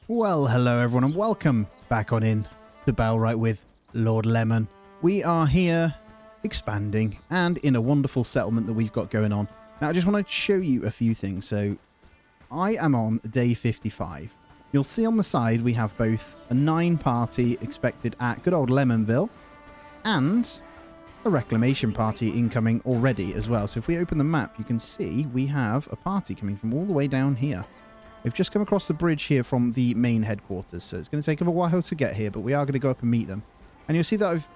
Well, hello everyone and welcome back on in to Bellwright with Lord Lemon. We are here expanding and in a wonderful settlement that we've got going on. Now I just want to show you a few things. So I am on day 55. You'll see on the side we have both a 9 party expected at good old Lemonville and a reclamation party incoming already as well. So if we open the map you can see we have a party coming from all the way down here. They've just come across the bridge here from the main headquarters, so it's going to take them a while to get here, but we are going to go up and meet them. And you'll see that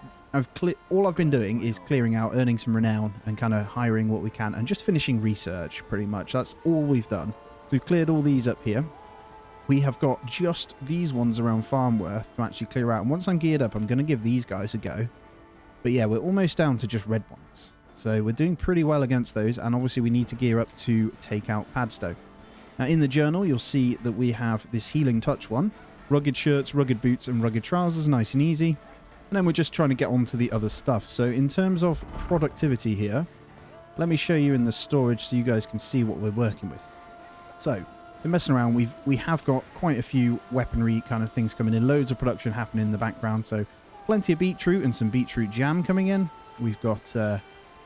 all I've been doing is clearing out, earning some renown, and kind of hiring what we can, and just finishing research, pretty much. That's all we've done. We've cleared all these up here. We have got just these ones around Farmworth to actually clear out, and once I'm geared up, I'm going to give these guys a go. But yeah, we're almost down to just red ones. So we're doing pretty well against those, and obviously we need to gear up to take out Padstow. Now in the journal, you'll see that we have this healing touch one, rugged shirts, rugged boots, and rugged trousers, nice and easy. And then we're just trying to get on to the other stuff. So in terms of productivity here, let me show you in the storage so you guys can see what we're working with. So, been messing around. We have got quite a few weaponry kind of things coming in, loads of production happening in the background. So plenty of beetroot and some beetroot jam coming in. We've got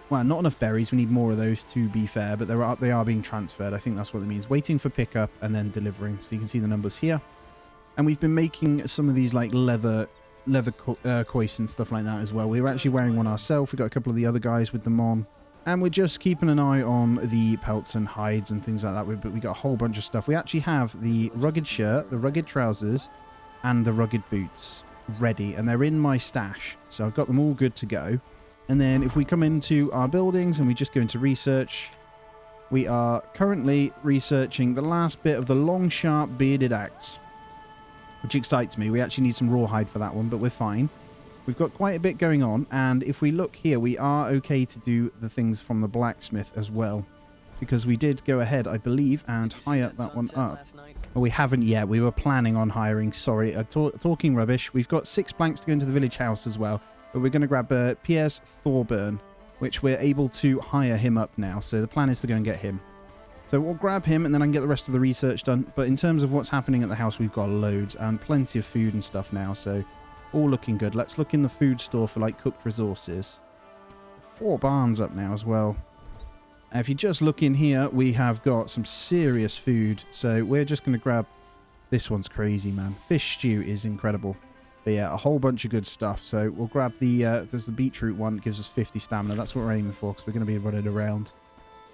well, not enough berries. We need more of those, to be fair, but they are being transferred. I think that's what it means. Waiting for pickup and then delivering. So you can see the numbers here. And we've been making some of these like leather coifs and stuff like that as well. We were actually wearing one ourselves. We've got a couple of the other guys with them on. And we're just keeping an eye on the pelts and hides and things like that. But we got a whole bunch of stuff. We actually have the rugged shirt, the rugged trousers, and the rugged boots ready. And they're in my stash. So I've got them all good to go. And then if we come into our buildings and we just go into research, we are currently researching the last bit of the long, sharp, bearded axe, which excites me. We actually need some rawhide for that one, but we're fine. We've got quite a bit going on, and if we look here, we are okay to do the things from the blacksmith as well, because we did go ahead, I believe, and hire that one up. Well, we haven't yet. We were planning on hiring. Sorry, talking rubbish. We've got 6 planks to go into the village house as well. But we're going to grab Piers Thorburn, which we're able to hire him up now. So the plan is to go and get him. So we'll grab him and then I can get the rest of the research done. But in terms of what's happening at the house, we've got loads and plenty of food and stuff now. So all looking good. Let's look in the food store for like cooked resources. 4 barns up now as well. And if you just look in here, we have got some serious food. So we're just going to grab... This one's crazy, man. Fish stew is incredible. But yeah, a whole bunch of good stuff. So we'll grab the, there's the beetroot one, gives us 50 stamina. That's what we're aiming for because we're going to be running around.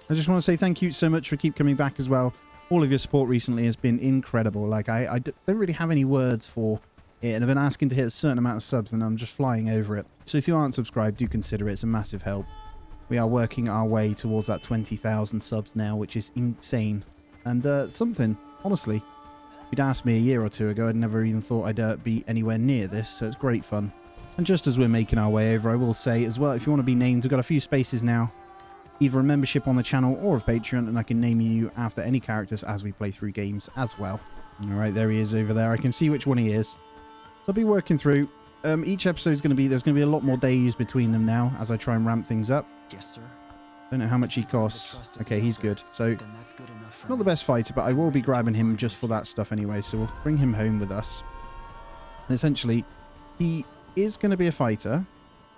I just want to say thank you so much for keep coming back as well. All of your support recently has been incredible. Like, I don't really have any words for it. And I've been asking to hit a certain amount of subs and I'm just flying over it. So if you aren't subscribed, do consider it. It's a massive help. We are working our way towards that 20,000 subs now, which is insane. And something, honestly... If you'd asked me a year or two ago, I'd never even thought I'd be anywhere near this, so it's great fun. And just as we're making our way over, I will say as well, if you want to be named, we've got a few spaces now. Either a membership on the channel or of Patreon, and I can name you after any characters as we play through games as well. Alright, there he is over there. I can see which one he is. So I'll be working through. Each episode's going to be, there's going to be a lot more days between them now as I try and ramp things up. Yes, sir. Don't know how much he costs. Okay, he's good. So, not the best fighter, but I will be grabbing him just for that stuff anyway. So we'll bring him home with us. And essentially, he is going to be a fighter.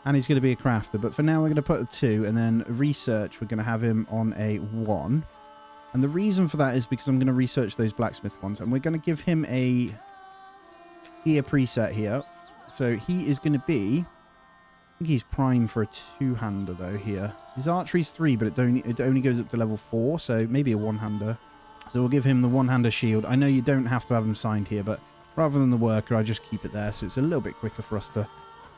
And he's going to be a crafter. But for now, we're going to put a 2. And then research, we're going to have him on a 1. And the reason for that is because I'm going to research those blacksmith ones. And we're going to give him a gear preset here. So he is going to be... I think he's prime for a 2-hander though here. His archery's 3, but it only goes up to level 4, so maybe a 1-hander. So we'll give him the 1-hander shield. I know you don't have to have him signed here, but rather than the worker, I just keep it there, so it's a little bit quicker for us to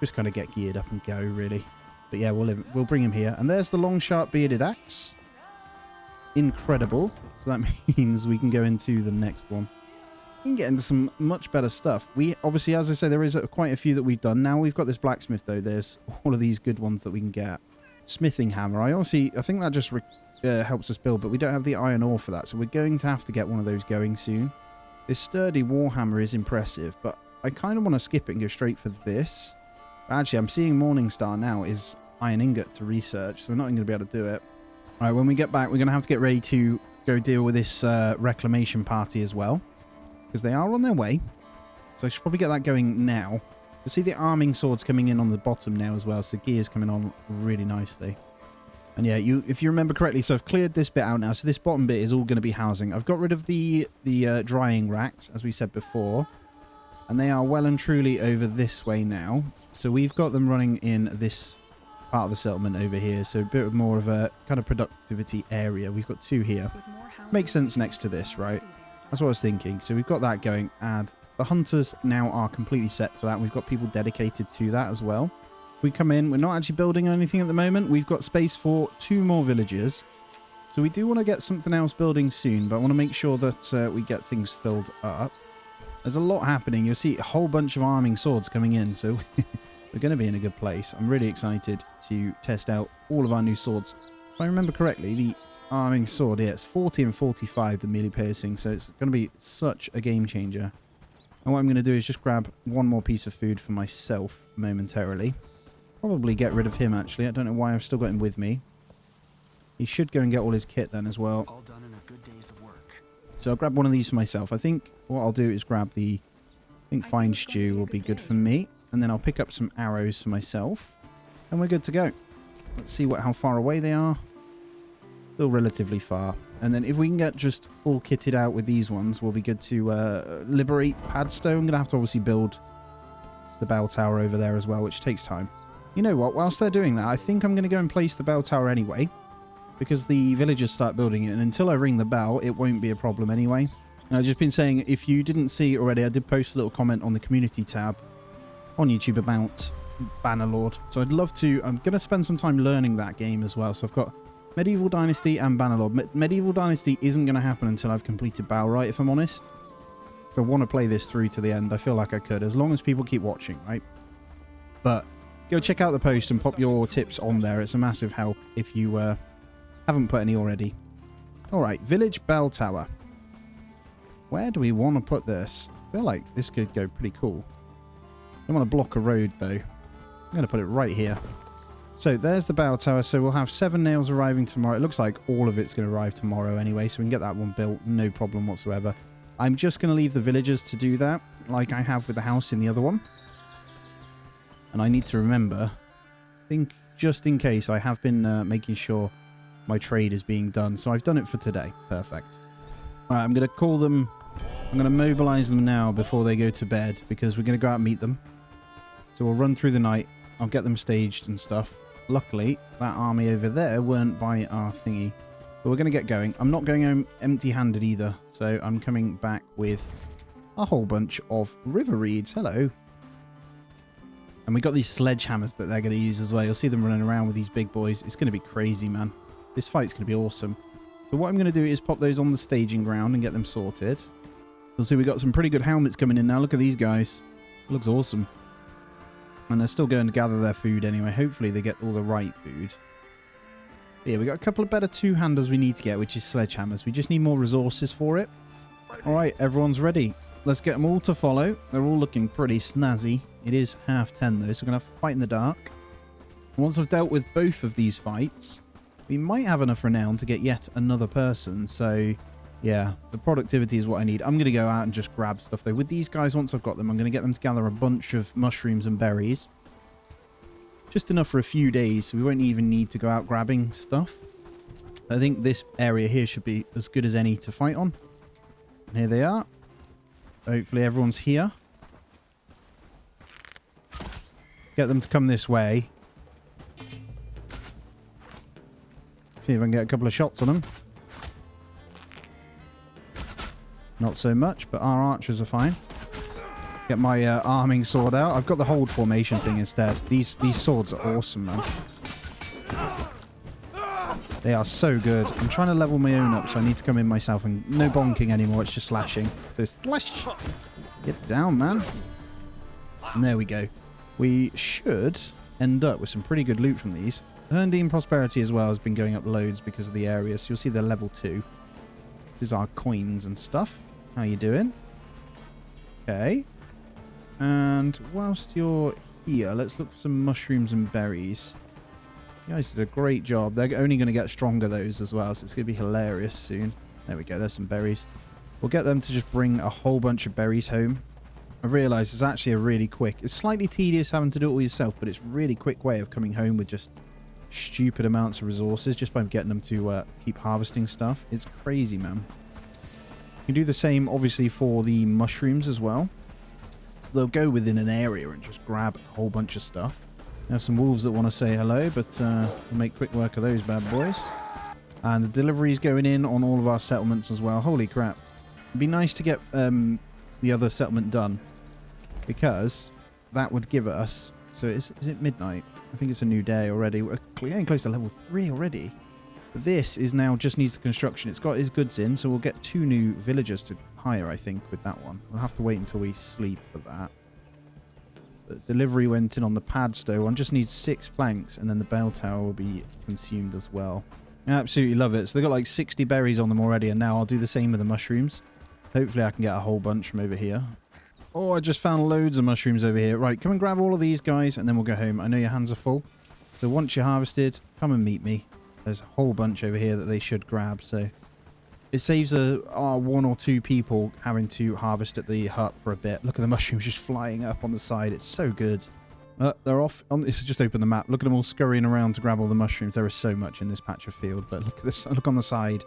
just kind of get geared up and go, really. But yeah, we'll bring him here. And there's the long, sharp, bearded axe. Incredible. So that means we can go into the next one. We can get into some much better stuff. We obviously, as I say, there is quite a few that we've done. Now we've got this blacksmith though. There's all of these good ones that we can get. Smithing hammer. I think that just helps us build, but we don't have the iron ore for that. So we're going to have to get one of those going soon. This sturdy warhammer is impressive, but I kind of want to skip it and go straight for this. Actually, I'm seeing Morningstar now is iron ingot to research, so we're not going to be able to do it. All right, when we get back, we're going to have to get ready to go deal with this reclamation party as well. because they are on their way. So I should probably get that going now. You'll see the arming swords coming in on the bottom now as well. So gear's coming on really nicely. And yeah, if you remember correctly, so I've cleared this bit out now. So this bottom bit is all going to be housing. I've got rid of the drying racks, as we said before. And they are well and truly over this way now. So we've got them running in this part of the settlement over here. So a bit more of a kind of productivity area. We've got 2 here. Makes sense next to this, right? That's what I was thinking. So we've got that going. And the hunters now are completely set to that. We've got people dedicated to that as well. We come in, we're not actually building anything at the moment. We've got space for 2 more villages. So we do want to get something else building soon, but I want to make sure that we get things filled up. There's a lot happening. You'll see a whole bunch of arming swords coming in, so we're going to be in a good place. I'm really excited to test out all of our new swords. If I remember correctly, the arming sword, yeah, it's 40 and 45, the melee piercing, so it's going to be such a game changer. And what I'm going to do is just grab one more piece of food for myself momentarily. Probably get rid of him, actually. I don't know why I've still got him with me. He should go and get all his kit then as well. All done in a good day's work. So I'll grab one of these for myself. I think what I'll do is grab the... I think fine stew will be good for me. And then I'll pick up some arrows for myself. And we're good to go. Let's see how far away they are. Still relatively far. And then if we can get just full kitted out with these ones, we'll be good to liberate Padstow. I'm going to have to obviously build the bell tower over there as well, which takes time. You know what? Whilst they're doing that, I think I'm going to go and place the bell tower anyway, because the villagers start building it, and until I ring the bell, it won't be a problem anyway. And I've just been saying, if you didn't see it already, I did post a little comment on the community tab on YouTube about Bannerlord. So I'd love to... I'm going to spend some time learning that game as well. So I've got Medieval Dynasty and Bannerlord. Medieval Dynasty isn't going to happen until I've completed Bellwright, if I'm honest. So I want to play this through to the end. I feel like I could, as long as people keep watching, right? But... go check out the post and pop your tips on there. It's a massive help if you haven't put any already. Alright, Village Bell Tower. Where do we want to put this? I feel like this could go pretty cool. Don't want to block a road though. I'm going to put it right here. So there's the bell tower. So we'll have 7 nails arriving tomorrow. It looks like all of it's going to arrive tomorrow anyway. So we can get that one built. No problem whatsoever. I'm just going to leave the villagers to do that, like I have with the house in the other one. And I need to remember, I think just in case, I have been making sure my trade is being done. So I've done it for today. Perfect. All right, I'm going to call them. I'm going to mobilize them now before they go to bed, because we're going to go out and meet them. So we'll run through the night. I'll get them staged and stuff. Luckily, that army over there weren't by our thingy. But we're going to get going. I'm not going home empty-handed either. So I'm coming back with a whole bunch of river reeds. Hello. And we got these sledgehammers that they're going to use as well. You'll see them running around with these big boys. It's going to be crazy, man. This fight's going to be awesome. So what I'm going to do is pop those on the staging ground and get them sorted. You'll see we got some pretty good helmets coming in now. Look at these guys. It looks awesome. And they're still going to gather their food anyway. Hopefully they get all the right food. But yeah, we got a couple of better two-handers we need to get, which is sledgehammers. We just need more resources for it. All right, everyone's ready. Let's get them all to follow. They're all looking pretty snazzy. It is 10:30 though, so we're going to have a fight in the dark. Once I've dealt with both of these fights, we might have enough renown to get yet another person. So, yeah, the productivity is what I need. I'm going to go out and just grab stuff though. With these guys, once I've got them, I'm going to get them to gather a bunch of mushrooms and berries. Just enough for a few days, so we won't even need to go out grabbing stuff. I think this area here should be as good as any to fight on. And here they are. Hopefully everyone's here. Get them to come this way. See if I can get a couple of shots on them. Not so much, but our archers are fine. Get my arming sword out. I've got the hold formation thing instead. These swords are awesome, man. They are so good. I'm trying to level my own up, so I need to come in myself. And no bonking anymore. It's just slashing. So it's slash. Get down, man. And there we go. We should end up with some pretty good loot from these. Herndine Prosperity as well has been going up loads because of the area. So you'll see they're level 2. This is our coins and stuff. How you doing? Okay. And whilst you're here, let's look for some mushrooms and berries. You guys did a great job. They're only going to get stronger, those as well, so it's going to be hilarious soon. There we go. There's some berries. We'll get them to just bring a whole bunch of berries home. I realised it's actually a really quick... It's slightly tedious having to do it all yourself, but it's a really quick way of coming home with just stupid amounts of resources just by getting them to keep harvesting stuff. It's crazy, man. You can do the same, obviously, for the mushrooms as well. So they'll go within an area and just grab a whole bunch of stuff. There's some wolves that want to say hello, but we'll make quick work of those bad boys. And the delivery's going in on all of our settlements as well. Holy crap. It'd be nice to get the other settlement done, because that would give us... So is it midnight? I think it's a new day already. We're getting close to level 3 already. But this is now just needs the construction. It's got its goods in, so we'll get 2 new villagers to hire, I think, with that one. We'll have to wait until we sleep for that. The delivery went in on the padstow one. Just needs 6 planks, and then the bell tower will be consumed as well. I absolutely love it. So they've got like 60 berries on them already, and now I'll do the same with the mushrooms. Hopefully I can get a whole bunch from over here. Oh, I just found loads of mushrooms over here. Right, come and grab all of these guys, and then we'll go home. I know your hands are full. So once you're harvested, come and meet me. There's a whole bunch over here that they should grab. So it saves 1 or 2 people having to harvest at the hut for a bit. Look at the mushrooms just flying up on the side. It's so good. They're off. This just open the map. Look at them all scurrying around to grab all the mushrooms. There is so much in this patch of field. But look at this. Look on the side.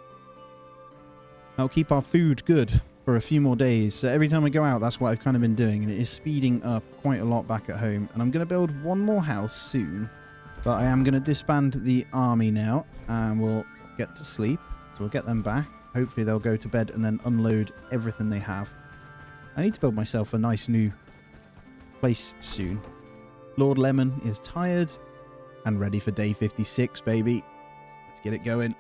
That'll keep our food good for a few more days. So every time I go out, that's what I've kind of been doing, and it is speeding up quite a lot back at home. And I'm going to build one more house soon, but I am going to disband the army now, and we'll get to sleep. So we'll get them back. Hopefully they'll go to bed and then unload everything they have. I need to build myself a nice new place soon. Lord Lemon is tired and ready for day 56, baby. Let's get it going.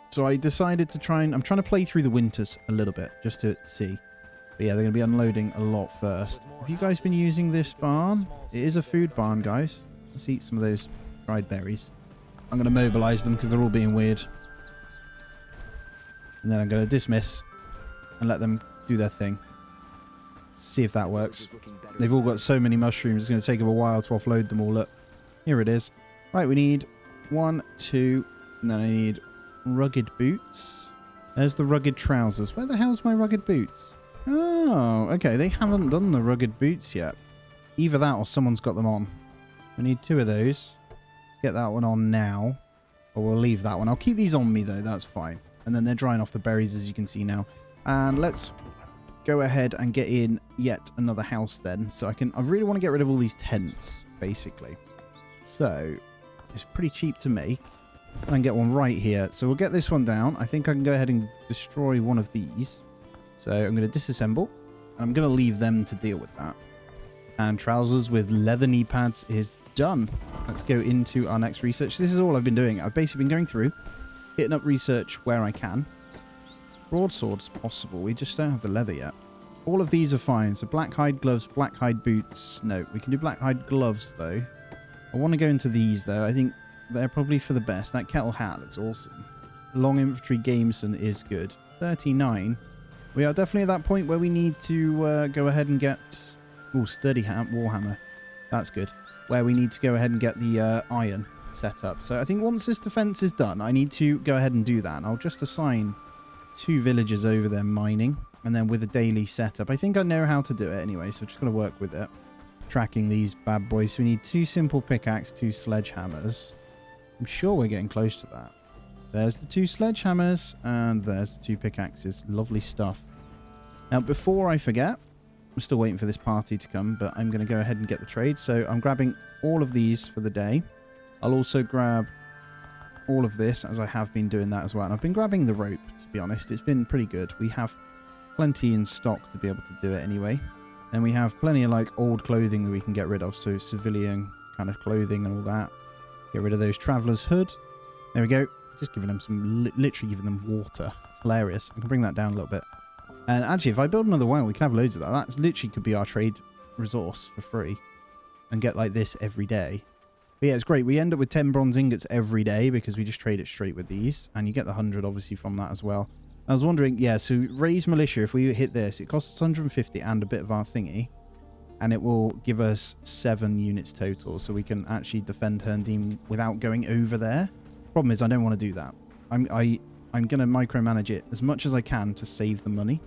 So I decided to I'm trying to play through the winters a little bit, just to see. But yeah, they're going to be unloading a lot first. Have you guys been using this barn? It is a food barn, guys. Let's eat some of those dried berries. I'm going to mobilize them because they're all being weird. And then I'm going to dismiss and let them do their thing. See if that works. They've all got so many mushrooms, it's going to take them a while to offload them all. Look, here it is. Right, we need 1, 2, and then I need rugged boots. There's the rugged trousers. Where the hell's my rugged boots? Oh, okay. They haven't done the rugged boots yet. Either that or someone's got them on. We need 2 of those. Let's get that one on now. Or we'll leave that one. I'll keep these on me though. That's fine. And then they're drying off the berries, as you can see now. And let's go ahead and get in yet another house then. So I really want to get rid of all these tents, basically. So it's pretty cheap to make. And I can get one right here. So we'll get this one down. I think I can go ahead and destroy one of these. So I'm going to disassemble. I'm going to leave them to deal with that. And trousers with leather knee pads is done. Let's go into our next research. This is all I've been doing. I've basically been going through, hitting up research where I can. Broadsword's possible. We just don't have the leather yet. All of these are fine. So black hide gloves, black hide boots. No, we can do black hide gloves though. I want to go into these though. I think they're probably for the best. That kettle hat looks awesome. Long infantry gameson is good. 39. We are definitely at that point where we need to go ahead and get... Oh, sturdy warhammer. That's good. Where we need to go ahead and get the iron set up. So I think once this defense is done, I need to go ahead and do that. And I'll just assign 2 villagers over there mining. And then with a daily setup. I think I know how to do it anyway, so I'm just going to work with it. Tracking these bad boys. So we need 2 simple pickaxe, 2 sledgehammers. I'm sure we're getting close to that. There's the 2 sledgehammers, and there's the 2 pickaxes. Lovely stuff. Now, before I forget, I'm still waiting for this party to come, but I'm going to go ahead and get the trade. So I'm grabbing all of these for the day. I'll also grab all of this, as I have been doing that as well. And I've been grabbing the rope, to be honest. It's been pretty good. We have plenty in stock to be able to do it anyway. And we have plenty of, like, old clothing that we can get rid of. So civilian kind of clothing and all that. Get rid of those traveler's hood. There we go. Just giving them some, literally giving them water. It's hilarious. I can bring that down a little bit. And actually, if I build another well, we can have loads of that. That literally could be our trade resource for free. And get like this every day. But yeah, it's great. We end up with 10 bronze ingots every day because we just trade it straight with these. And you get the 100 obviously from that as well. I was wondering, yeah, so raise militia, if we hit this, it costs 150 and a bit of our thingy. And it will give us 7 units total. So we can actually defend Herndeen without going over there. Problem is, I don't want to do that. I'm going to micromanage it as much as I can to save the money.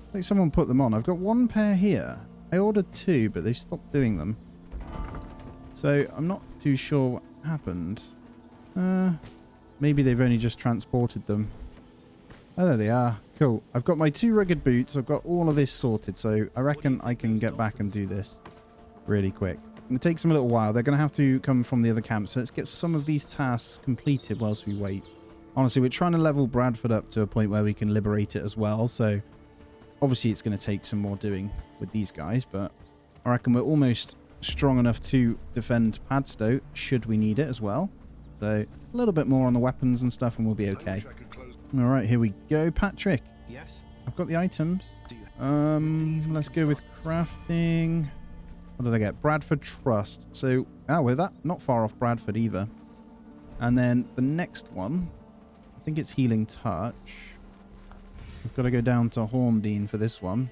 I think someone put them on. I've got one pair here. I ordered 2, but they stopped doing them. So I'm not too sure what happened. Maybe they've only just transported them. Oh, there they are. Cool. I've got my 2 rugged boots. I've got all of this sorted. So I reckon I can get back and do this really quick. It takes them a little while. They're going to have to come from the other camp. So let's get some of these tasks completed whilst we wait. Honestly, we're trying to level Bradford up to a point where we can liberate it as well. So obviously it's going to take some more doing with these guys. But I reckon we're almost strong enough to defend Padstow should we need it as well. So a little bit more on the weapons and stuff and we'll be okay. All right, here we go. Patrick. Yes. I've got the items. Let's go with crafting. What did I get? Bradford Trust. So, we're not far off Bradford either. And then the next one, I think it's Healing Touch. I've got to go down to Hornbeam for this one.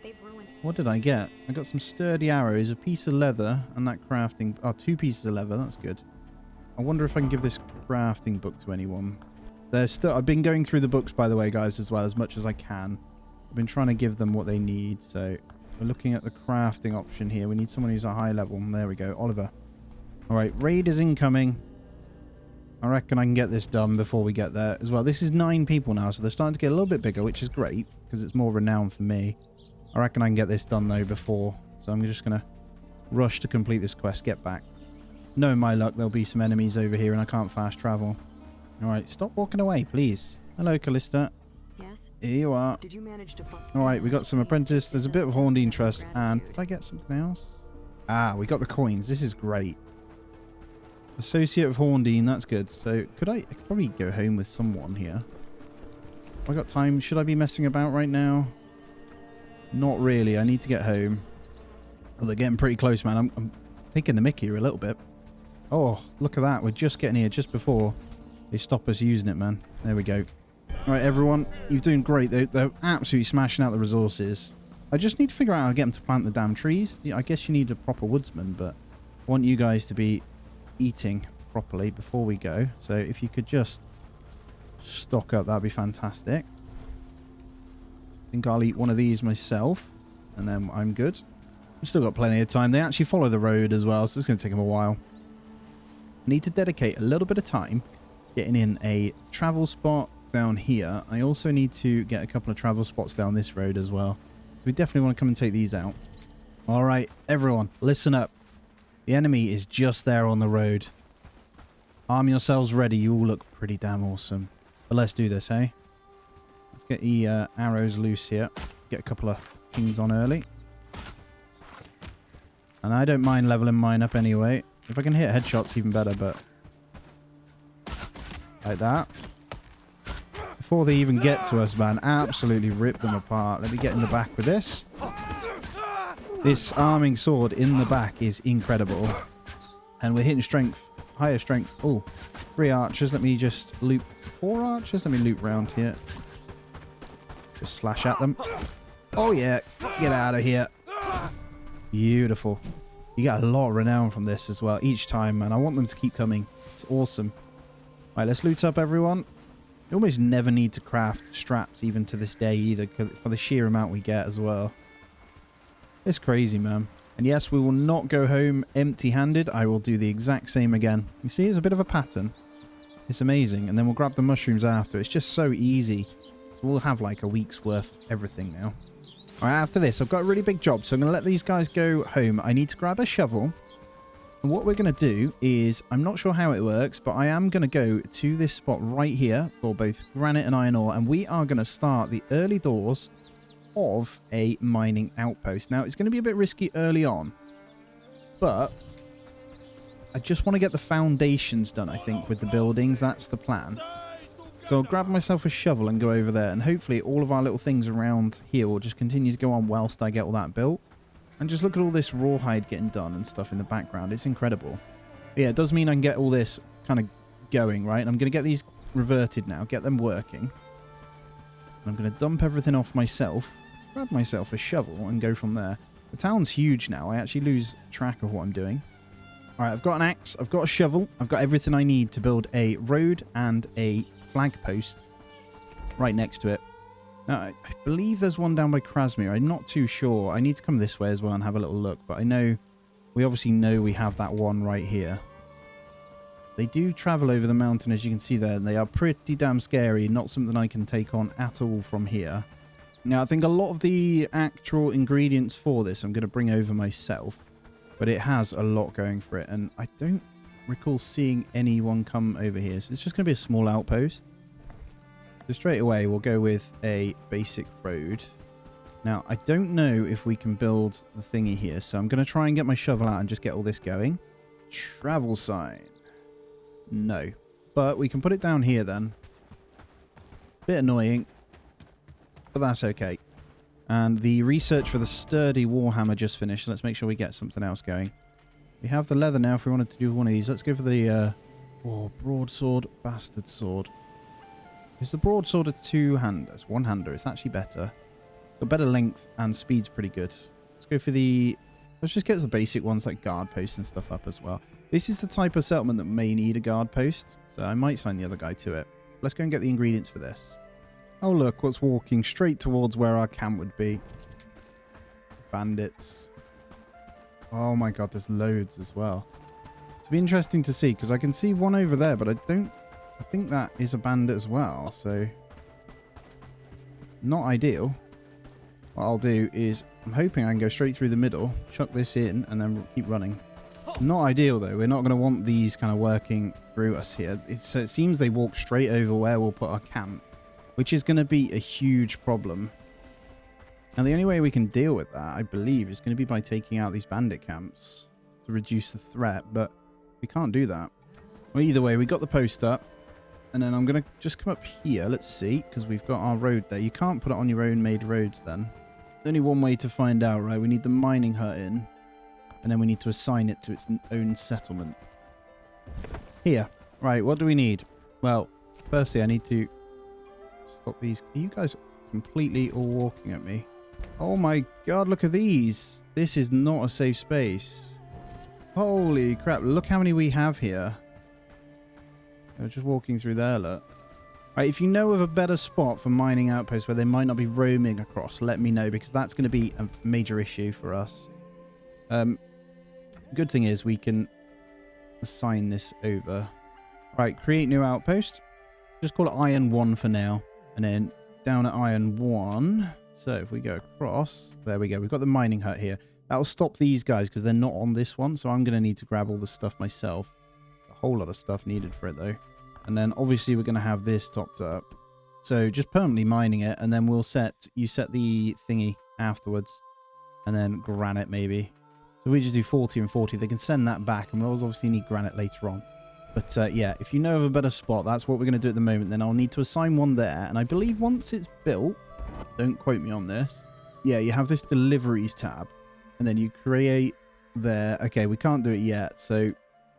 What did I get? I got some sturdy arrows, a piece of leather, and that crafting... Oh, 2 pieces of leather. That's good. I wonder if I can give this crafting book to anyone. I've been going through the books, by the way, guys, as well, as much as I can. I've been trying to give them what they need, so... We're looking at the crafting option here. We need someone who's a high level. There we go. Oliver. All right. Raid is incoming. I reckon I can get this done before we get there as well. This is 9 people now, so they're starting to get a little bit bigger, which is great because it's more renowned for me. I reckon I can get this done, though, before. So I'm just going to rush to complete this quest, get back. Knowing my luck, there'll be some enemies over here and I can't fast travel. All right. Stop walking away, please. Hello, Callista. Here you are. Did you manage to... Alright, we got some apprentice. There's a bit of Hornbeam Trust. And did I get something else? We got the coins. This is great. Associate of Hornbeam. That's good. So I could probably go home with someone here. Have I got time? Should I be messing about right now? Not really. I need to get home. Oh, they're getting pretty close, man. I'm taking the mickey here a little bit. Oh, look at that. We're just getting here just before they stop us using it, man. There we go. All right, everyone, you're doing great. They're absolutely smashing out the resources. I just need to figure out how to get them to plant the damn trees. I guess you need a proper woodsman, but I want you guys to be eating properly before we go. So if you could just stock up, that'd be fantastic. I think I'll eat one of these myself, and then I'm good. I've still got plenty of time. They actually follow the road as well, so it's going to take them a while. I need to dedicate a little bit of time getting in a travel spot down here. I also need to get a couple of travel spots down this road as well. We definitely want to come and take these out. All right, everyone, listen up. The enemy is just there on the road. Arm yourselves ready. You all look pretty damn awesome. But let's do this, hey? Let's get the arrows loose here. Get a couple of things on early. And I don't mind leveling mine up anyway. If I can hit headshots, even better, but... like that. Before they even get to us, man, absolutely rip them apart. Let me get in the back with this. This arming sword in the back is incredible. And we're hitting strength, higher strength. Oh, 3 archers. Let me just loop 4 archers. Let me loop round here. Just slash at them. Oh, yeah. Get out of here. Beautiful. You get a lot of renown from this as well each time, man. I want them to keep coming. It's awesome. All right, let's loot up, everyone. You almost never need to craft straps even to this day either for the sheer amount we get as well. It's crazy, man. And yes, we will not go home empty-handed. I will do the exact same again. You see, it's a bit of a pattern. It's amazing. And then we'll grab the mushrooms after. It's just so easy. So we'll have like a week's worth of everything now. All right, after this, I've got a really big job. So I'm going to let these guys go home. I need to grab a shovel. And what we're going to do is, I'm not sure how it works, but I am going to go to this spot right here for both granite and iron ore. And we are going to start the early doors of a mining outpost. Now, it's going to be a bit risky early on, but I just want to get the foundations done, I think, with the buildings. That's the plan. So I'll grab myself a shovel and go over there, and hopefully all of our little things around here will just continue to go on whilst I get all that built. And just look at all this rawhide getting done and stuff in the background. It's incredible. But yeah, it does mean I can get all this kind of going, right? And I'm going to get these reverted now, get them working. And I'm going to dump everything off myself, grab myself a shovel and go from there. The town's huge now. I actually lose track of what I'm doing. All right, I've got an axe. I've got a shovel. I've got everything I need to build a road and a flag post right next to it. Now, I believe there's one down by Krasmir. I'm not too sure. I need to come this way as well and have a little look. But I know, we obviously know we have that one right here. They do travel over the mountain, as you can see there. And they are pretty damn scary. Not something I can take on at all from here. Now, I think a lot of the actual ingredients for this I'm going to bring over myself. But it has a lot going for it. And I don't recall seeing anyone come over here. So it's just going to be a small outpost. So straight away, we'll go with a basic road. Now, I don't know if we can build the thingy here. So I'm going to try and get my shovel out and just get all this going. Travel sign. No. But we can put it down here then. Bit annoying. But that's okay. And the research for the sturdy warhammer just finished. So let's make sure we get something else going. We have the leather now if we wanted to do one of these. Let's go for the broadsword, bastard sword. Is the broadsword a two-hander? It's one-hander. It's actually better. It's got better length and speed's pretty good. Let's go for the... Let's just get the basic ones like guard posts and stuff up as well. This is the type of settlement that may need a guard post. So I might sign the other guy to it. Let's go and get the ingredients for this. Oh, look. What's walking straight towards where our camp would be. Bandits. Oh my god, there's loads as well. It'll be interesting to see because I can see one over there, but I think that is a bandit as well, so not ideal. What I'll do is I'm hoping I can go straight through the middle, chuck this in, and then keep running. Not ideal though. We're not going to want these kind of working through us here. So it seems they walk straight over where we'll put our camp, which is going to be a huge problem. And the only way we can deal with that, I believe, is going to be by taking out these bandit camps to reduce the threat, but we can't do that. Well, either way, we got the post up. And then I'm going to just come up here. Let's see, because we've got our road there. You can't put it on your own made roads then. Only one way to find out, right? We need the mining hut in. And then we need to assign it to its own settlement. Here. Right, what do we need? Well, firstly, I need to stop these. Are you guys completely all walking at me? Oh my god, look at these. This is not a safe space. Holy crap, look how many we have here. They're just walking through there, look. Right, if you know of a better spot for mining outposts where they might not be roaming across, let me know, because that's going to be a major issue for us. Good thing is we can assign this over. Right, create new outpost. Just call it Iron 1 for now. And then down at Iron 1. So if we go across, there we go. We've got the mining hut here. That'll stop these guys because they're not on this one. So I'm going to need to grab all the stuff myself. A whole lot of stuff needed for it though. And then obviously we're going to have this topped up. So just permanently mining it. And then we'll you set the thingy afterwards. And then granite maybe. So we just do 40 and 40. They can send that back. And we'll obviously need granite later on. But yeah, if you know of a better spot, that's what we're going to do at the moment. Then I'll need to assign one there. And I believe once it's built, don't quote me on this. Yeah, you have this deliveries tab. And then you create there. Okay, we can't do it yet. So do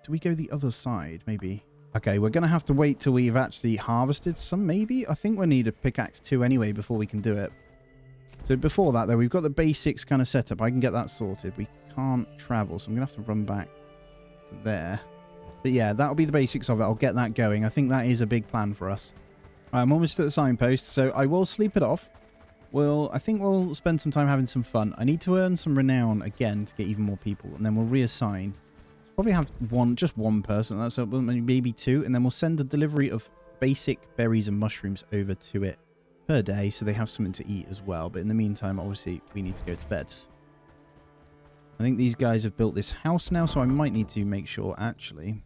we go the other side? Maybe. Okay, we're going to have to wait till we've actually harvested some, maybe. I think we'll need a pickaxe too anyway before we can do it. So before that, though, we've got the basics kind of set up. I can get that sorted. We can't travel, so I'm going to have to run back to there. But yeah, that'll be the basics of it. I'll get that going. I think that is a big plan for us. Right, I'm almost at the signpost, so I will sleep it off. I think we'll spend some time having some fun. I need to earn some renown again to get even more people, and then we'll reassign. Probably have just one person. That's maybe two, and then we'll send a delivery of basic berries and mushrooms over to it per day, so they have something to eat as well. But in the meantime, obviously, we need to go to bed. I think these guys have built this house now, so I might need to make sure actually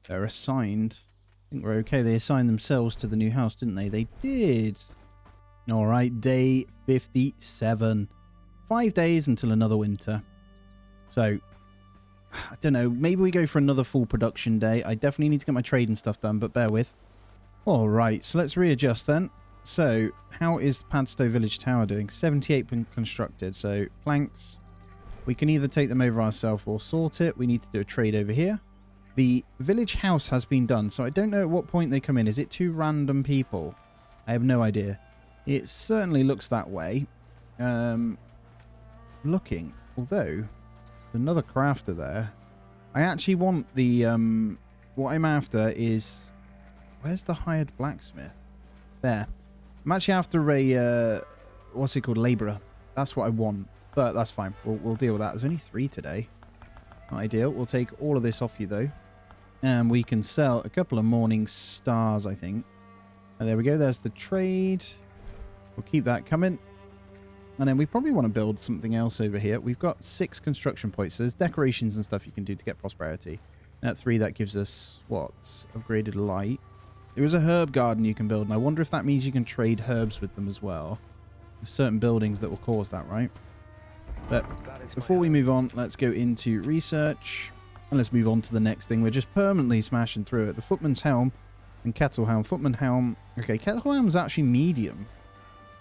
they're assigned. I think we're okay. They assigned themselves to the new house, didn't they? They did. All right, day 57. 5 days until another winter. So I don't know, maybe we go for another full production day. I definitely need to get my trade and stuff done, but bear with. All right, so let's readjust then. So how is the Padstow Village Tower doing? 78 been constructed, so planks. We can either take them over ourselves or sort it. We need to do a trade over here. The village house has been done, so I don't know at what point they come in. Is it two random people? I have no idea. It certainly looks that way. Looking, although another crafter there. I actually want the what I'm after is, where's the hired blacksmith? There. I'm actually after a, what's it called? Labourer. That's what I want. But that's fine. We'll deal with that. There's only 3 today. Not ideal. We'll take all of this off you, though. And we can sell a couple of morning stars, I think. And there we go. There's the trade. We'll keep that coming. And then we probably want to build something else over here. We've got 6 construction points. So there's decorations and stuff you can do to get prosperity. And at 3, that gives us, what? Upgraded light. There is a herb garden you can build. And I wonder if that means you can trade herbs with them as well. There's certain buildings that will cause that, right? But before we move on, let's go into research. And let's move on to the next thing. We're just permanently smashing through it. The footman's helm and kettle helm. Footman helm. Okay, kettle helm is actually medium.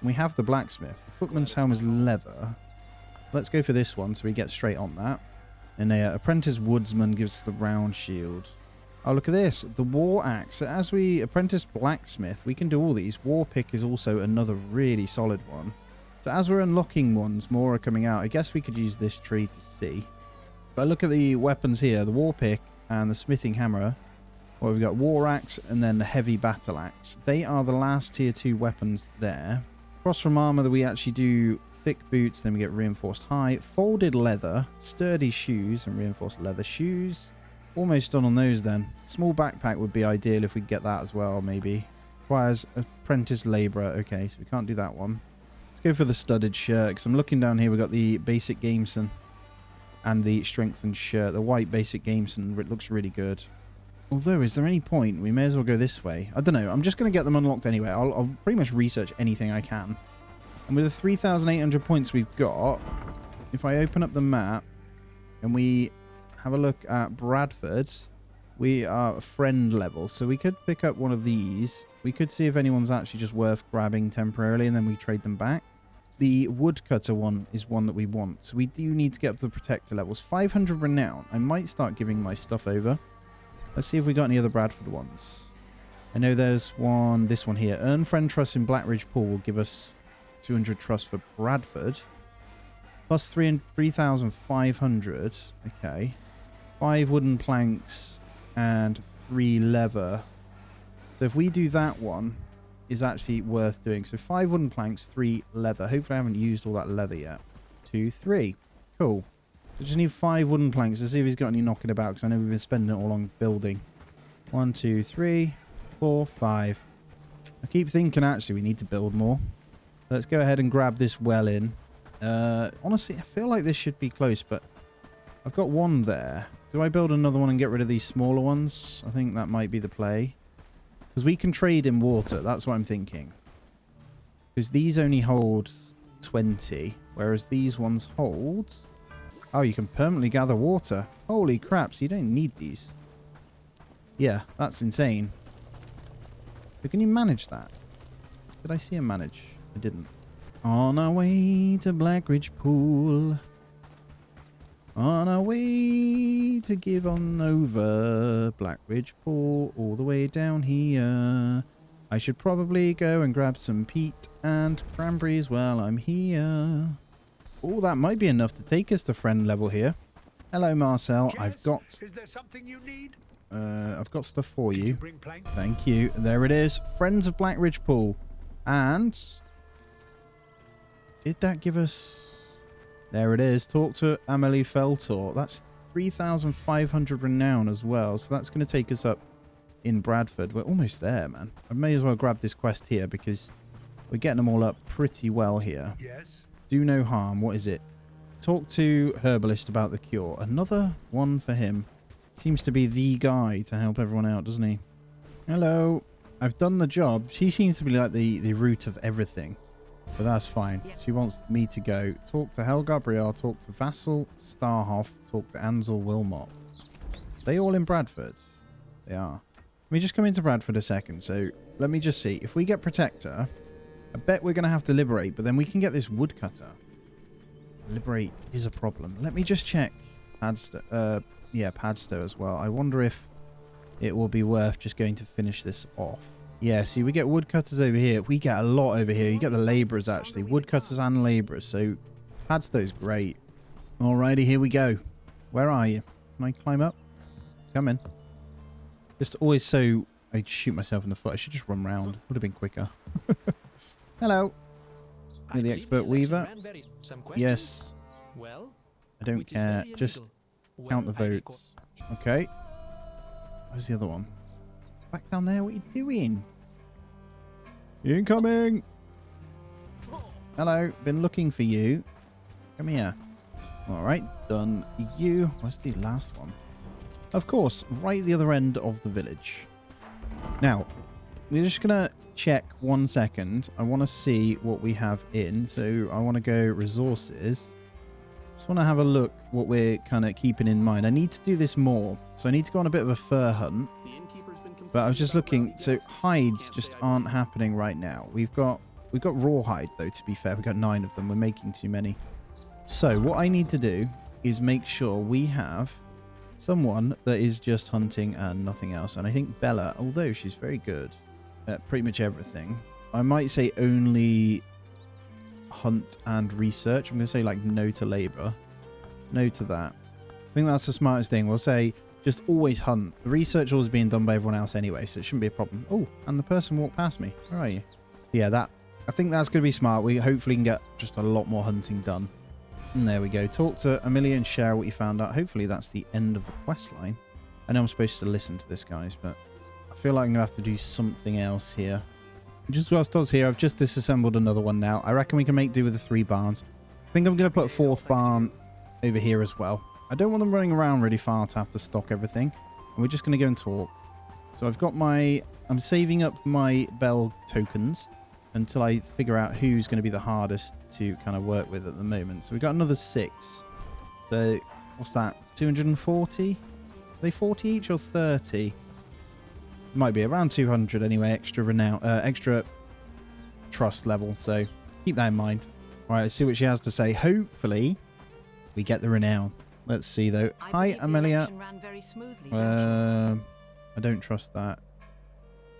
We have the blacksmith. The footman's helm is leather. Let's go for this one so we get straight on that. And apprentice woodsman gives the round shield. Oh, look at this. The war axe. So as we apprentice blacksmith, we can do all these. War pick is also another really solid one. So as we're unlocking ones, more are coming out. I guess we could use this tree to see. But look at the weapons here. The war pick and the smithing hammer. Well, we've got war axe and then the heavy battle axe. They are the last tier 2 weapons there. Across from armor, that we actually do thick boots, then we get reinforced high, folded leather, sturdy shoes, and reinforced leather shoes. Almost done on those then. Small backpack would be ideal if we could get that as well, maybe. Requires apprentice labourer. Okay, so we can't do that one. Let's go for the studded shirt, because I'm looking down here. We've got the basic gameson and the strengthened shirt. The white basic gameson looks really good. Although, is there any point? We may as well go this way. I don't know. I'm just going to get them unlocked anyway. I'll pretty much research anything I can. And with the 3,800 points we've got, if I open up the map and we have a look at Bradford, we are friend level. So we could pick up one of these. We could see if anyone's actually just worth grabbing temporarily and then we trade them back. The woodcutter one is one that we want. So we do need to get up to the protector levels. 500 renown. I might start giving my stuff over. Let's see if we got any other Bradford ones. I know there's one, this one here. Earn friend trust in Blackridge Pool will give us 200 trust for Bradford. Plus 3,500. Okay. 5 wooden planks and 3 leather. So if we do that one, is actually worth doing. So 5 wooden planks, 3 leather. Hopefully I haven't used all that leather yet. 2, 3. Cool. So just need 5 wooden planks to see if he's got any knocking about, because I know we've been spending it all on building. 1, 2, 3, 4, 5. I keep thinking actually we need to build more. Let's go ahead and grab this well in. Honestly, I feel like this should be close, but I've got one there. Do I build another one and get rid of these smaller ones? I think that might be the play. Because we can trade in water. That's what I'm thinking. Because these only hold 20, whereas these ones hold... Oh, you can permanently gather water. Holy crap, so you don't need these. Yeah, that's insane. But can you manage that? Did I see him manage? I didn't. On our way to Blackridge Pool. On our way to give on over Blackridge Pool. All the way down here. I should probably go and grab some peat and cranberries while I'm here. Oh, that might be enough to take us to friend level here. Hello, Marcel. Yes. I've got... Is there something you need? I've got stuff for you. Bring plank? Thank you. There it is. Friends of Blackridge Pool. And... did that give us... there it is. Talk to Amelie Feltor. That's 3,500 renown as well. So that's going to take us up in Bradford. We're almost there, man. I may as well grab this quest here because we're getting them all up pretty well here. Yes. Do no harm. What is it? Talk to herbalist about the cure. Another one for him. Seems to be the guy to help everyone out, doesn't he? Hello. I've done the job. She seems to be like the root of everything. But that's fine. Yep. She wants me to go. Talk to Helga Briar. Talk to Vassal Starhoff. Talk to Ansel Wilmot. They all in Bradford? They are. Let me just come into Bradford a second. So let me just see. If we get Protector... I bet we're going to have to liberate, but then we can get this woodcutter. Liberate is a problem. Let me just check Padstow. Yeah, Padstow as well. I wonder if it will be worth just going to finish this off. Yeah, see, we get woodcutters over here. We get a lot over here. You get the labourers, actually. Woodcutters and labourers. So Padstow's great. Alrighty, here we go. Where are you? Can I climb up? Come in. Just always so... I'd shoot myself in the foot. I should just run round. Would have been quicker. Hello. You're the expert weaver. Yes. Well, I don't care. Just count the votes. Okay. Where's the other one? Back down there. What are you doing? Incoming. Hello. Been looking for you. Come here. All right. Done. You. Where's the last one? Of course, right at the other end of the village. Now, we're just going to check 1 second. I want to see what we have in. So I want to go resources. Just want to have a look what we're kind of keeping in mind. I need to do this more. So I need to go on a bit of a fur hunt. But I was just looking. So hides just aren't happening right now. We've got rawhide though, to be fair. We've got 9 of them. We're making too many. So what I need to do is make sure we have someone that is just hunting and nothing else. And I think Bella, although she's very good at pretty much everything, I might say only hunt and research. I'm going to say like no to labor. No to that. I think that's the smartest thing. We'll say just always hunt. The research always being done by everyone else anyway, so it shouldn't be a problem. Oh, and the person walked past me. Where are you? Yeah, I think that's going to be smart. We hopefully can get just a lot more hunting done. And there we go. Talk to Amelia and share what you found out. Hopefully that's the end of the quest line. I know I'm supposed to listen to this, guys, but I feel like I'm going to have to do something else here. Just whilst I was here, I've just disassembled another one now. I reckon we can make do with the 3 barns. I think I'm going to put a 4th barn over here as well. I don't want them running around really far to have to stock everything. And we're just going to go and talk. So I've got I'm saving up my bell tokens until I figure out who's going to be the hardest to kind of work with at the moment. So we've got another 6. So what's that? 240? Are they 40 each or 30? Might be around 200 anyway. Extra renown, extra trust level. So keep that in mind. All right, let's see what she has to say. Hopefully we get the renown. Let's see though. Hi, Amelia. I don't trust that.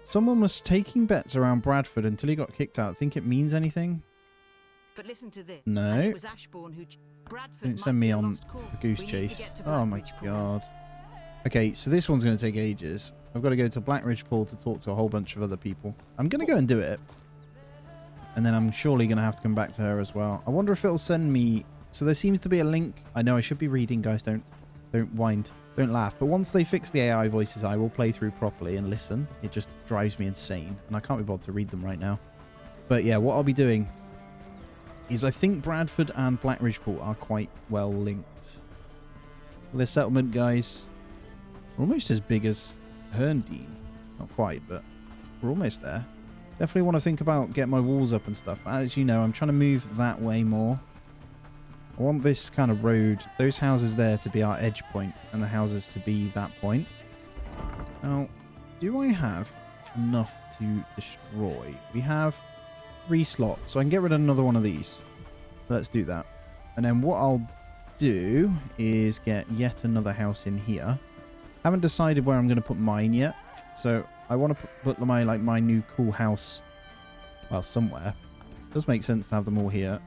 Someone was taking bets around Bradford until he got kicked out. Think it means anything? But listen to this. No. It was Ashbourne who Don't send me on a goose chase. Oh my god. Okay, so this one's going to take ages. I've got to go to Blackridge Pool to talk to a whole bunch of other people. I'm going to go and do it. And then I'm surely going to have to come back to her as well. I wonder if it'll send me... So there seems to be a link. I know I should be reading, guys. Don't whine. Don't laugh. But once they fix the AI voices, I will play through properly and listen. It just drives me insane. And I can't be bothered to read them right now. But yeah, what I'll be doing is I think Bradford and Blackridge Pool are quite well linked. Their settlement, guys, we're almost as big as Herndine. Not quite, but we're almost there. Definitely want to think about getting my walls up and stuff. As you know, I'm trying to move that way more. I want this kind of road, those houses there to be our edge point and the houses to be that point. Now, do I have enough to destroy? We have 3 slots, so I can get rid of another one of these. So let's do that. And then what I'll do is get yet another house in here. Haven't decided where I'm going to put mine yet. So I want to put my new cool house, well, somewhere. It does make sense to have them all here.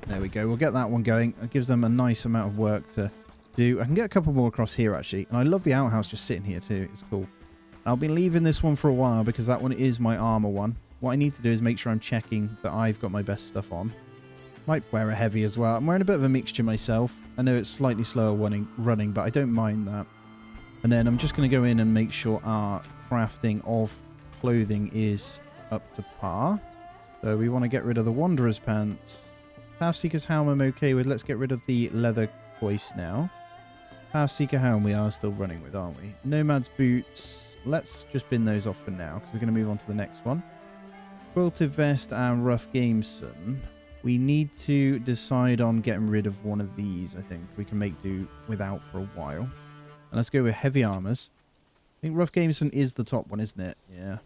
There we go. We'll get that one going. It gives them a nice amount of work to do. I can get a couple more across here, actually. And I love the outhouse just sitting here, too. It's cool. I'll be leaving this one for a while because that one is my armor one. What I need to do is make sure I'm checking that I've got my best stuff on. Might wear a heavy as well. I'm wearing a bit of a mixture myself. I know it's slightly slower running, but I don't mind that. And then I'm just going to go in and make sure our crafting of clothing is up to par. So we want to get rid of the Wanderer's Pants. Pathseeker's Helm I'm okay with. Let's get rid of the leather hoist now. Pathseeker Helm we are still running with, aren't we? Nomad's Boots. Let's just bin those off for now because we're going to move on to the next one. Quilted Vest and Rough Gameson. We need to decide on getting rid of one of these, I think. We can make do without for a while. And let's go with Heavy Armors. I think Rough Gameson is the top one, isn't it? Yeah.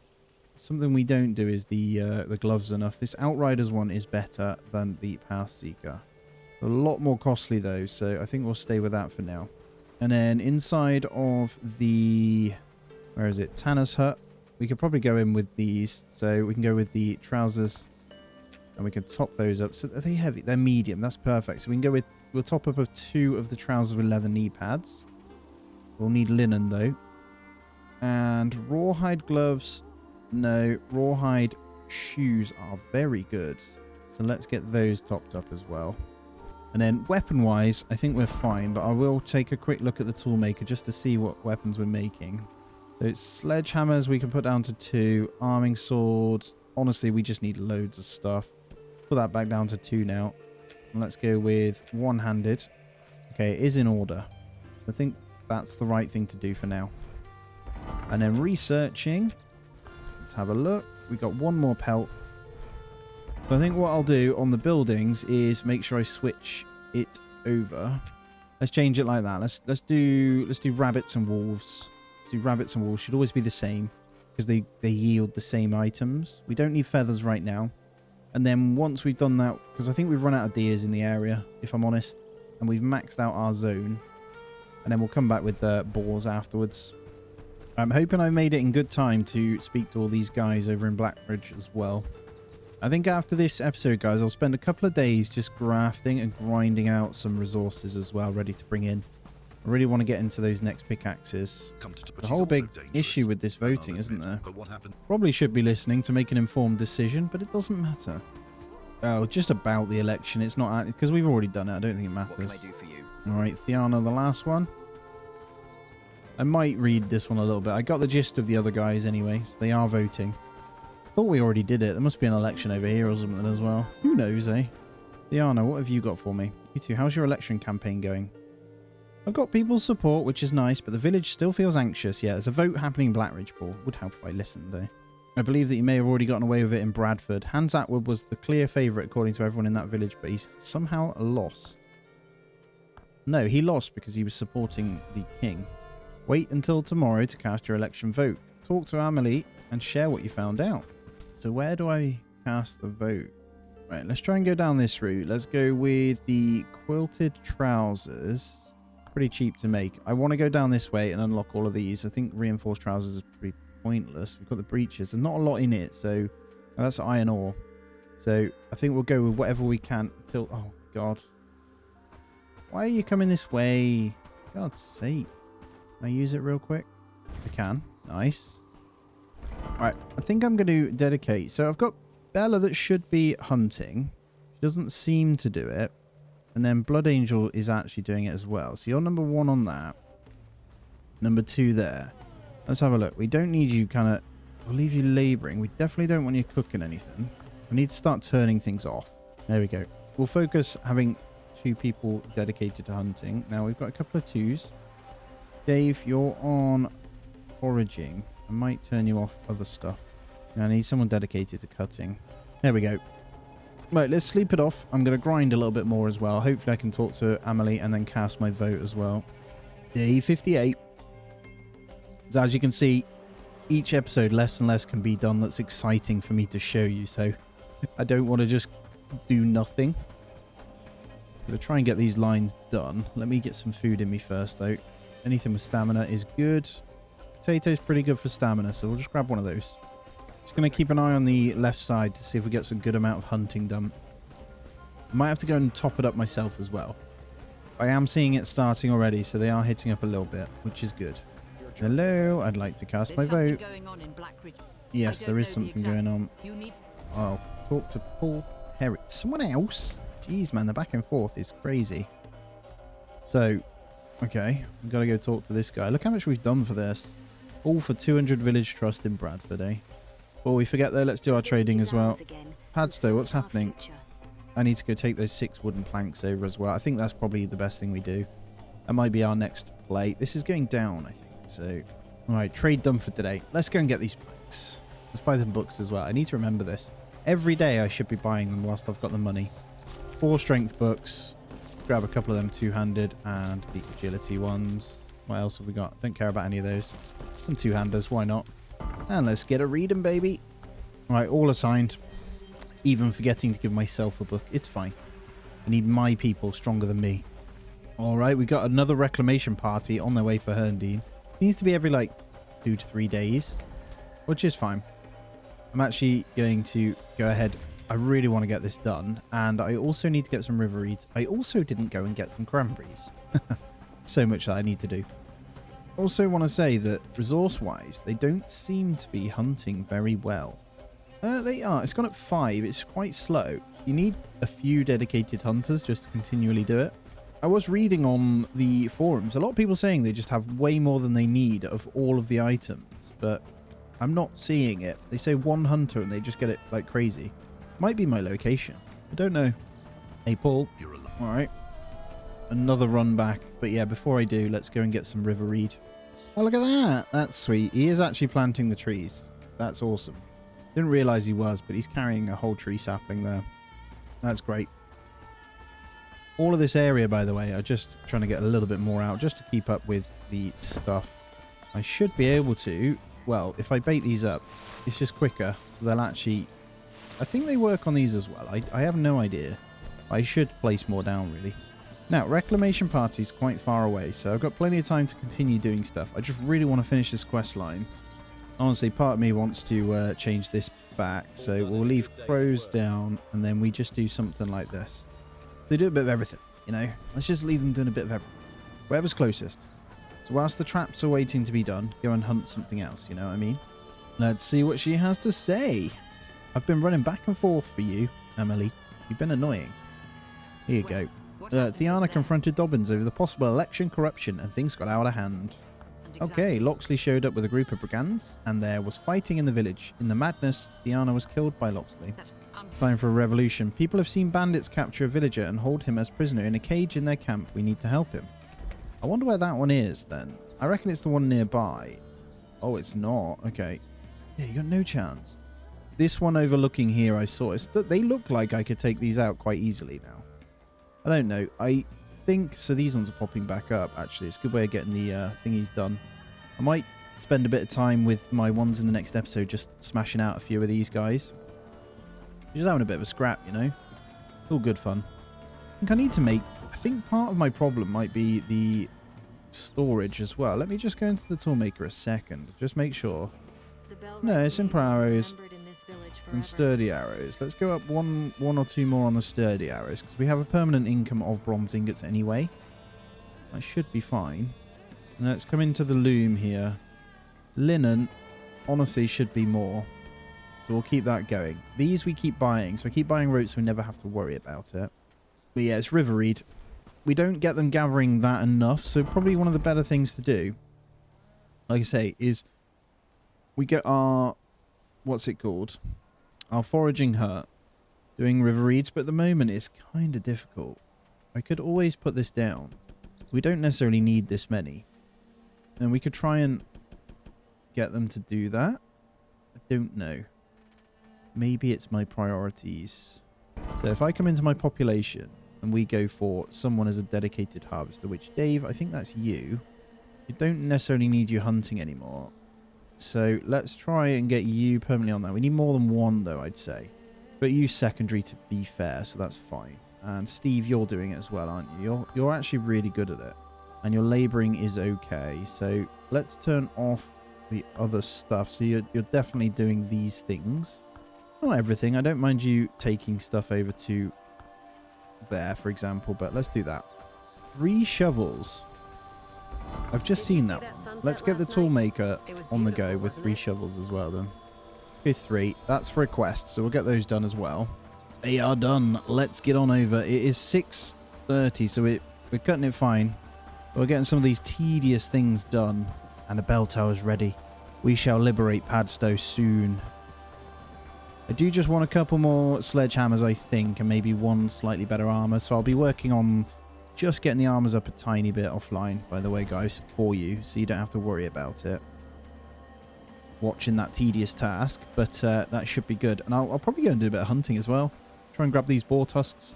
Something we don't do is the gloves enough. This Outriders one is better than the Pathseeker. A lot more costly though, so I think we'll stay with that for now. And then inside of the... Where is it? Tanner's Hut. We could probably go in with these. So we can go with the trousers. And we can top those up. So are they heavy? They're medium. That's perfect. So we can go with... We'll top up of 2 of the trousers with leather knee pads. We'll need linen though. And rawhide gloves... No, rawhide shoes are very good. So let's get those topped up as well. And then weapon-wise, I think we're fine, but I will take a quick look at the toolmaker just to see what weapons we're making. So it's sledgehammers we can put down to 2. Arming swords. Honestly, we just need loads of stuff. Put that back down to 2 now. And let's go with one-handed. Okay, it is in order. I think that's the right thing to do for now. And then researching. Let's have a look. We got one more pelt. So I think what I'll do on the buildings is make sure I switch it over. Let's change it like that. Let's do rabbits and wolves. Let's do rabbits and wolves. Should always be the same because they yield the same items. We don't need feathers right now. And then once we've done that, because I think we've run out of deers in the area, if I'm honest, and we've maxed out our zone, and then we'll come back with the boars afterwards. I'm hoping I made it in good time to speak to all these guys over in Blackridge as well. I think after this episode, guys, I'll spend a couple of days just grafting and grinding out some resources as well, ready to bring in. I really want to get into those next pickaxes. The whole big issue with this voting, isn't there? Probably should be listening to make an informed decision, but it doesn't matter. Oh, just about the election. It's not because we've already done it. I don't think it matters. What can I do for you? All right, Theana, the last one. I might read this one a little bit. I got the gist of the other guys anyway, so they are voting. Thought we already did it. There must be an election over here or something as well. Who knows, eh? Theana, what have you got for me? You two, how's your election campaign going? I've got people's support, which is nice, but the village still feels anxious. Yeah, there's a vote happening in Blackridge, Paul. Would help if I listened, though. I believe that you may have already gotten away with it in Bradford. Hans Atwood was the clear favourite according to everyone in that village, but he's somehow lost. No, he lost because he was supporting the king. Wait until tomorrow to cast your election vote. Talk to Amelie and share what you found out. So where do I cast the vote? Right, let's try and go down this route. Let's go with the quilted trousers. Pretty cheap to make. I want to go down this way and unlock all of these. I think reinforced trousers is pretty pointless. We've got the breeches. There's not a lot in it, so that's iron ore. So I think we'll go with whatever we can until... Oh, God. Why are you coming this way? God's sake. Can I use it real quick? I can. Nice. Alright, I think I'm going to dedicate. So I've got Bella that should be hunting. She doesn't seem to do it. And then Blood Angel is actually doing it as well. So you're number 1 on that. Number 2 there. Let's have a look. We don't need you kind of... We'll leave you labouring. We definitely don't want you cooking anything. We need to start turning things off. There we go. We'll focus having 2 people dedicated to hunting. Now we've got a couple of 2s. Dave, you're on foraging. I might turn you off other stuff. Now I need someone dedicated to cutting. There we go. Right, let's sleep it off. I'm going to grind a little bit more as well. Hopefully I can talk to Amelie and then cast my vote as well. Day 58. So as you can see, each episode less and less can be done that's exciting for me to show you. So I don't want to just do nothing. I'm going to try and get these lines done. Let me get some food in me first though. Anything with stamina is good. Potato's pretty good for stamina, so we'll just grab one of those. Just going to keep an eye on the left side to see if we get some good amount of hunting done. I might have to go and top it up myself as well. I am seeing it starting already, so they are hitting up a little bit, which is good. Hello, I'd like to cast my vote. Yes, there is something going on. I'll talk to Paul Perry. Someone else? Jeez, man, the back and forth is crazy. So, okay, we've got to go talk to this guy. Look how much we've done for this. All for 200 village trust in Bradford, eh? Before we forget though, let's do our trading as well. Padstow, what's happening? I need to go take those 6 wooden planks over as well. I think that's probably the best thing we do. That might be our next play. This is going down, I think. So, alright, trade done for today. Let's go and get these books. Let's buy them books as well. I need to remember this. Every day I should be buying them whilst I've got the money. 4 strength books. Grab a couple of them two-handed and the agility ones. What else have we got? Don't care about any of those. Some two-handers, why not? And let's get a reading, baby. Alright, all assigned. Even forgetting to give myself a book. It's fine. I need my people stronger than me. Alright, we got another reclamation party on their way for Herndine. Needs to be every like 2 to 3 days, which is fine. I'm actually going to go ahead. I really want to get this done, and I also need to get some river reeds. I also didn't go and get some cranberries. So much that I need to do. Also want to say that resource wise they don't seem to be hunting very well. They are. It's gone up 5. It's quite slow. You need a few dedicated hunters just to continually do it. I was reading on the forums, a lot of people saying they just have way more than they need of all of the items, but I'm not seeing it. They say 1 hunter and they just get it like crazy. Might be my location. I don't know. Hey, Paul. All right. Another run back. But yeah, before I do, let's go and get some river reed. Oh, look at that. That's sweet. He is actually planting the trees. That's awesome. Didn't realize he was, but he's carrying a whole tree sapling there. That's great. All of this area, by the way, I'm just trying to get a little bit more out just to keep up with the stuff. I should be able to, well, if I bait these up, it's just quicker. So they'll actually, I think they work on these as well. I have no idea. I should place more down, really. Now, reclamation party's quite far away, so I've got plenty of time to continue doing stuff. I just really want to finish this quest line. Honestly, part of me wants to change this back, so we'll leave crows down, and then we just do something like this. They do a bit of everything, you know? Let's just leave them doing a bit of everything. Whatever's closest. So whilst the traps are waiting to be done, go and hunt something else, you know what I mean? Let's see what she has to say. I've been running back and forth for you, Emily. You've been annoying. Here you go. Tiana confronted Dobbins over the possible election corruption, and things got out of hand. Okay, Loxley showed up with a group of brigands, and there was fighting in the village. In the madness, Tiana was killed by Loxley. Time for a revolution. People have seen bandits capture a villager and hold him as prisoner in a cage in their camp. We need to help him. I wonder where that one is, then. I reckon it's the one nearby. Oh, it's not. Okay. Yeah, you got no chance. This one overlooking here I saw. They look like I could take these out quite easily now. I don't know. I think... So these ones are popping back up, actually. It's a good way of getting the thingies done. I might spend a bit of time with my ones in the next episode just smashing out a few of these guys. Just having a bit of a scrap, you know? It's all good fun. I think I need to make... I think part of my problem might be the storage as well. Let me just go into the toolmaker a second. Just make sure. No, simple arrows and sturdy arrows. Let's go up one or two more on the sturdy arrows, because we have a permanent income of bronze ingots anyway. That should be fine. And let's come into the loom here. Linen, honestly, should be more. So we'll keep that going. These we keep buying. So I keep buying ropes so we never have to worry about it. But yeah, it's river reed. We don't get them gathering that enough. So probably one of the better things to do, like I say, is we get our... What's it called? Our foraging hut. Doing river reeds. But at the moment it's kind of difficult. I could always put this down. We don't necessarily need this many. And we could try and get them to do that. I don't know. Maybe it's my priorities. So if I come into my population and we go for someone as a dedicated harvester, which Dave, I think that's you. You don't necessarily need you hunting anymore. So let's try and get you permanently on that. We need more than one though, I'd say. But you secondary to be fair, so that's fine. And Steve, you're doing it as well, aren't you? You're actually really good at it. And your labouring is okay. So let's turn off the other stuff. So you're definitely doing these things. Not everything. I don't mind you taking stuff over to there, for example, but let's do that. 3 shovels. I've just seen that one. Let's get the toolmaker on the go with 3 shovels as well then. Okay, 3. That's for a quest, so we'll get those done as well. They are done. Let's get on over. It is 6:30, so we're cutting it fine. We're getting some of these tedious things done. And the bell tower's ready. We shall liberate Padstow soon. I do just want a couple more sledgehammers, I think, and maybe one slightly better armor. So I'll be working on just getting the armors up a tiny bit offline, by the way, guys, for you, so you don't have to worry about it. Watching that tedious task, but that should be good. And I'll probably go and do a bit of hunting as well. Try and grab these boar tusks.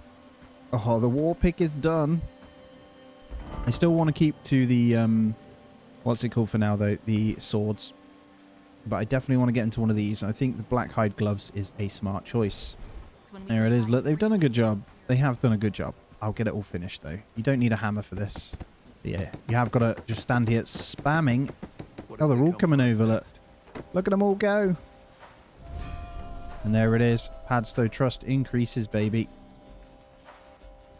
Oh, the war pick is done. I still want to keep to the, what's it called for now, though? The swords. But I definitely want to get into one of these. I think the black hide gloves is a smart choice. There it is. Look, they've done a good job. They have done a good job. I'll get it all finished, though. You don't need a hammer for this. But yeah, you have got to just stand here spamming. Oh, they're all coming over. Look at them all go. And there it is. Padstow trust increases, baby.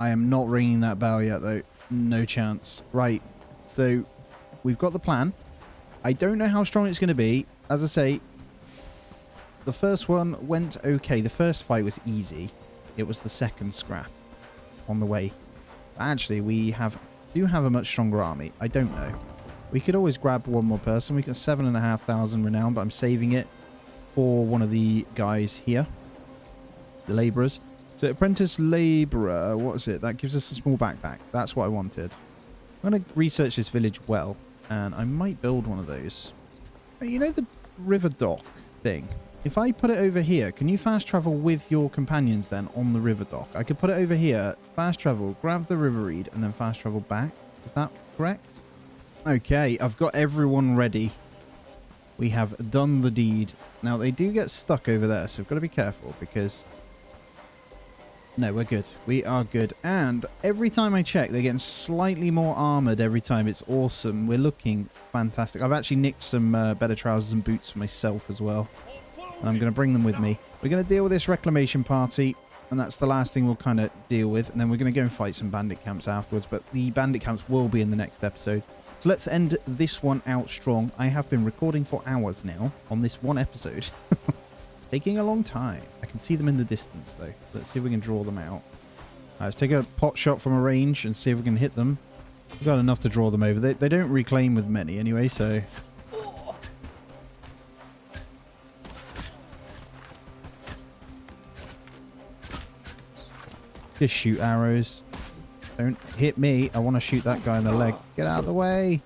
I am not ringing that bell yet, though. No chance. Right. So we've got the plan. I don't know how strong it's going to be. As I say, the first one went okay. The first fight was easy. It was the second scrap on the way. Actually, we do have a much stronger army. I don't know. We could always grab one more person. We got 7,500 renown, but I'm saving it for one of the guys here. The labourers. So apprentice labourer, what is it? That gives us a small backpack. That's what I wanted. I'm going to research this village well, and I might build one of those. You know the river dock thing? If I put it over here, can you fast travel with your companions then on the river dock? I could put it over here, fast travel, grab the river reed, and then fast travel back. Is that correct? Okay, I've got everyone ready. We have done the deed. Now, they do get stuck over there, so we've got to be careful because... No, we're good. We are good. And every time I check, they're getting slightly more armored every time. It's awesome. We're looking fantastic. I've actually nicked some better trousers and boots for myself as well. And I'm going to bring them with me. We're going to deal with this reclamation party. And that's the last thing we'll kind of deal with. And then we're going to go and fight some bandit camps afterwards. But the bandit camps will be in the next episode. So let's end this one out strong. I have been recording for hours now on this one episode. Taking a long time. I can see them in the distance though. Let's see if we can draw them out. Let's take a pot shot from a range and see if we can hit them. We've got enough to draw them over. They don't reclaim with many anyway, so... Just shoot arrows. Don't hit me. I want to shoot that guy in the leg. Get out of the way.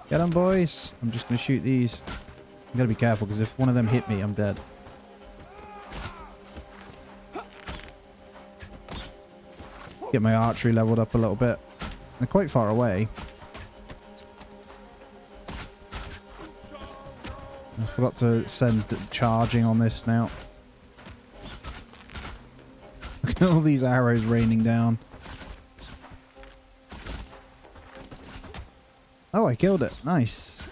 Get them, boys. I'm just going to shoot these. I'm going to be careful because if one of them hit me, I'm dead. Get my archery leveled up a little bit. They're quite far away. I forgot to send charging on this now. Look at all these arrows raining down. Oh, I killed it. Nice.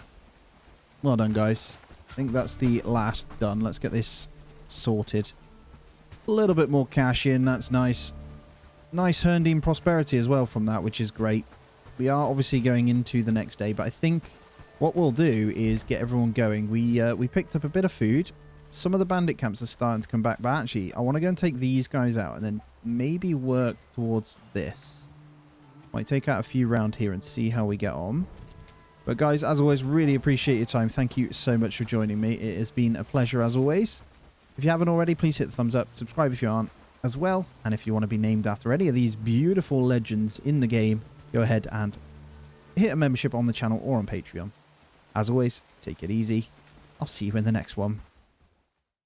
Well done, guys. I think that's the last done. Let's get this sorted. A little bit more cash in. That's nice. Nice Herndine prosperity as well from that, which is great. We are obviously going into the next day, but I think what we'll do is get everyone going. We picked up a bit of food. Some of the bandit camps are starting to come back, but actually I want to go and take these guys out and then maybe work towards this. Might take out a few round here and see how we get on. But guys, as always, really appreciate your time. Thank you so much for joining me. It has been a pleasure as always. If you haven't already, please hit the thumbs up. Subscribe if you aren't as well. And if you want to be named after any of these beautiful legends in the game, go ahead and hit a membership on the channel or on Patreon. As always, take it easy. I'll see you in the next one.